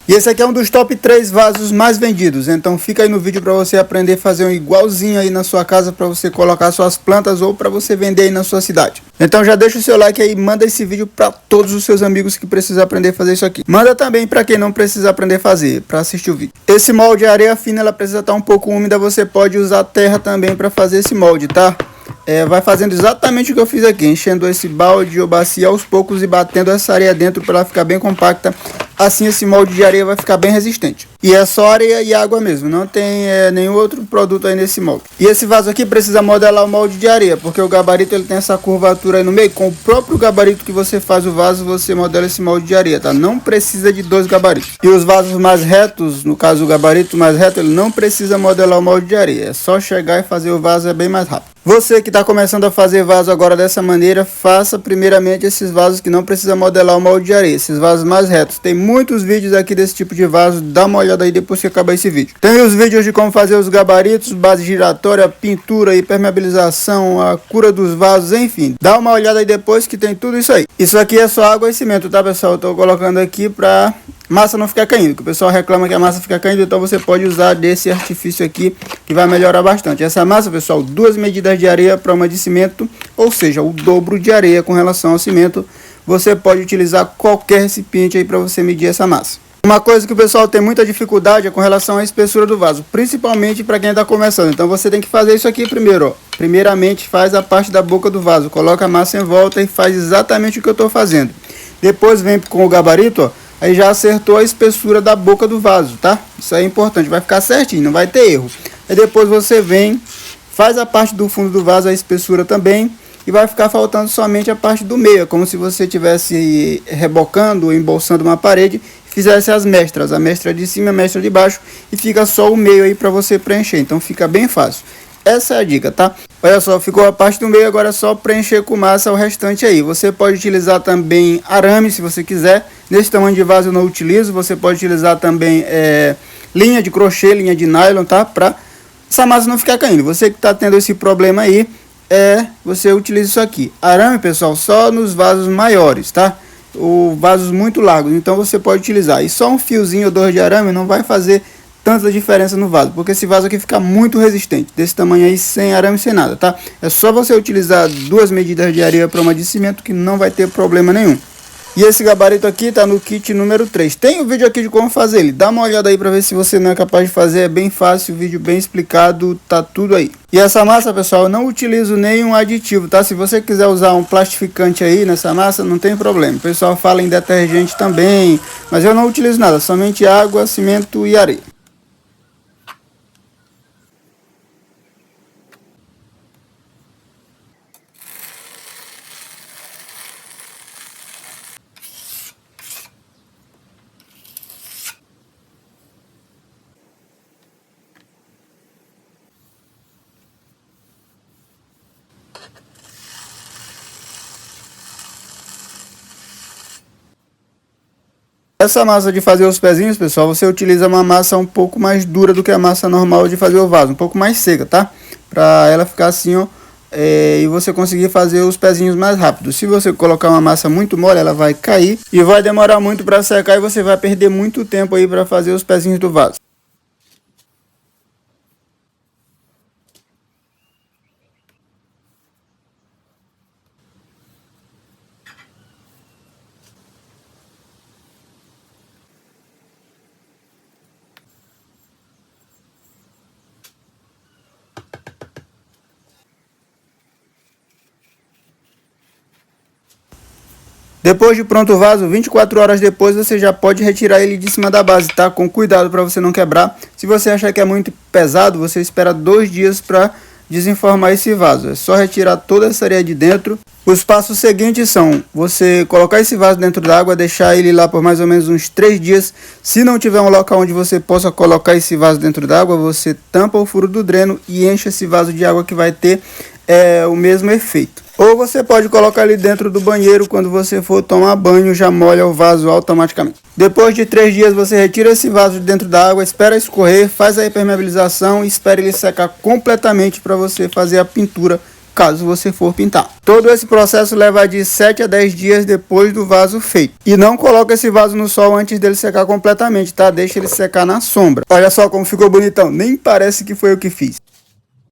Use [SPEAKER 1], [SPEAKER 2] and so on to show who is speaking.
[SPEAKER 1] E esse aqui é um dos top 3 vasos mais vendidos, então fica aí no vídeo para você aprender a fazer um igualzinho aí na sua casa para você colocar suas plantas ou para você vender aí na sua cidade. Então já deixa o seu like aí, manda esse vídeo para todos os seus amigos que precisam aprender a fazer isso aqui. Manda também para quem não precisa aprender a fazer, para assistir o vídeo. Esse molde de areia fina, ela precisa estar um pouco úmida, você pode usar terra também para fazer esse molde, tá? Vai fazendo exatamente o que eu fiz aqui, enchendo esse balde ou bacia aos poucos e batendo essa areia dentro para ela ficar bem compacta. Assim esse molde de areia vai ficar bem resistente. E é só areia e água mesmo, não tem nenhum outro produto aí nesse molde. E esse vaso aqui precisa modelar o molde de areia, porque o gabarito ele tem essa curvatura aí no meio. Com o próprio gabarito que você faz o vaso, você modela esse molde de areia, tá? Não precisa de 2 gabaritos. E os vasos mais retos, no caso o gabarito mais reto, ele não precisa modelar o molde de areia. É só chegar e fazer o vaso, é bem mais rápido. Você que está começando a fazer vaso agora dessa maneira, faça primeiramente esses vasos que não precisa modelar o molde de areia, esses vasos mais retos. Tem muitos vídeos aqui desse tipo de vaso, dá uma olhada aí depois que acabar esse vídeo. Tem os vídeos de como fazer os gabaritos, base giratória, pintura, impermeabilização, a cura dos vasos, enfim. Dá uma olhada aí depois que tem tudo isso aí. Isso aqui é só água e cimento, tá pessoal? Eu tô colocando aqui pra massa não ficar caindo, que o pessoal reclama que a massa fica caindo, então você pode usar desse artifício aqui que vai melhorar bastante. Essa massa, pessoal, 2 medidas de areia para uma de cimento, ou seja, o dobro de areia com relação ao cimento. Você pode utilizar qualquer recipiente aí para você medir essa massa. Uma coisa que o pessoal tem muita dificuldade é com relação à espessura do vaso, principalmente para quem está começando. Então você tem que fazer isso aqui primeiro, ó. Primeiramente faz a parte da boca do vaso, coloca a massa em volta e faz exatamente o que eu estou fazendo. Depois vem com o gabarito, ó. Aí já acertou a espessura da boca do vaso, tá? Isso aí é importante, vai ficar certinho, não vai ter erro. Aí depois você vem, faz a parte do fundo do vaso, a espessura também, e vai ficar faltando somente a parte do meio, como se você estivesse rebocando ou embolsando uma parede, fizesse as mestras, a mestra de cima e a mestra de baixo, e fica só o meio aí para você preencher, então fica bem fácil. Essa é a dica, tá? Olha só, ficou a parte do meio, agora é só preencher com massa o restante aí. Você pode utilizar também arame, se você quiser. Nesse tamanho de vaso eu não utilizo. Você pode utilizar também linha de crochê, linha de nylon, tá? Pra essa massa não ficar caindo. Você que tá tendo esse problema aí, você utiliza isso aqui. Arame, pessoal, só nos vasos maiores, tá? Ou vasos muito largos, então você pode utilizar. E só um fiozinho ou 2 de arame não vai fazer tanta diferença no vaso, porque esse vaso aqui fica muito resistente, desse tamanho aí, sem arame, sem nada, tá? É só você utilizar 2 medidas de areia para uma de cimento que não vai ter problema nenhum. E esse gabarito aqui tá no kit número 3. Tem um vídeo aqui de como fazer ele, dá uma olhada aí para ver se você não é capaz de fazer, é bem fácil, o vídeo bem explicado, tá tudo aí. E essa massa, pessoal, eu não utilizo nenhum aditivo, tá? Se você quiser usar um plastificante aí nessa massa, não tem problema. O pessoal fala em detergente também, mas eu não utilizo nada, somente água, cimento e areia. Essa massa de fazer os pezinhos, pessoal, você utiliza uma massa um pouco mais dura do que a massa normal de fazer o vaso, um pouco mais seca, tá? Pra ela ficar assim, ó, e você conseguir fazer os pezinhos mais rápido. Se você colocar uma massa muito mole, ela vai cair e vai demorar muito para secar e você vai perder muito tempo aí para fazer os pezinhos do vaso. Depois de pronto o vaso, 24 horas depois você já pode retirar ele de cima da base, tá? Com cuidado para você não quebrar. Se você achar que é muito pesado, você espera 2 dias para desenformar esse vaso. É só retirar toda essa areia de dentro. Os passos seguintes são você colocar esse vaso dentro da água, deixar ele lá por mais ou menos uns 3 dias. Se não tiver um local onde você possa colocar esse vaso dentro da água, você tampa o furo do dreno e enche esse vaso de água que vai ter o mesmo efeito. Ou você pode colocar ele dentro do banheiro, quando você for tomar banho, já molha o vaso automaticamente. Depois de 3 dias você retira esse vaso de dentro da água, espera escorrer, faz a impermeabilização e espera ele secar completamente para você fazer a pintura caso você for pintar. Todo esse processo leva de 7 a 10 dias depois do vaso feito. E não coloque esse vaso no sol antes dele secar completamente, tá? Deixa ele secar na sombra. Olha só como ficou bonitão, nem parece que foi eu que fiz.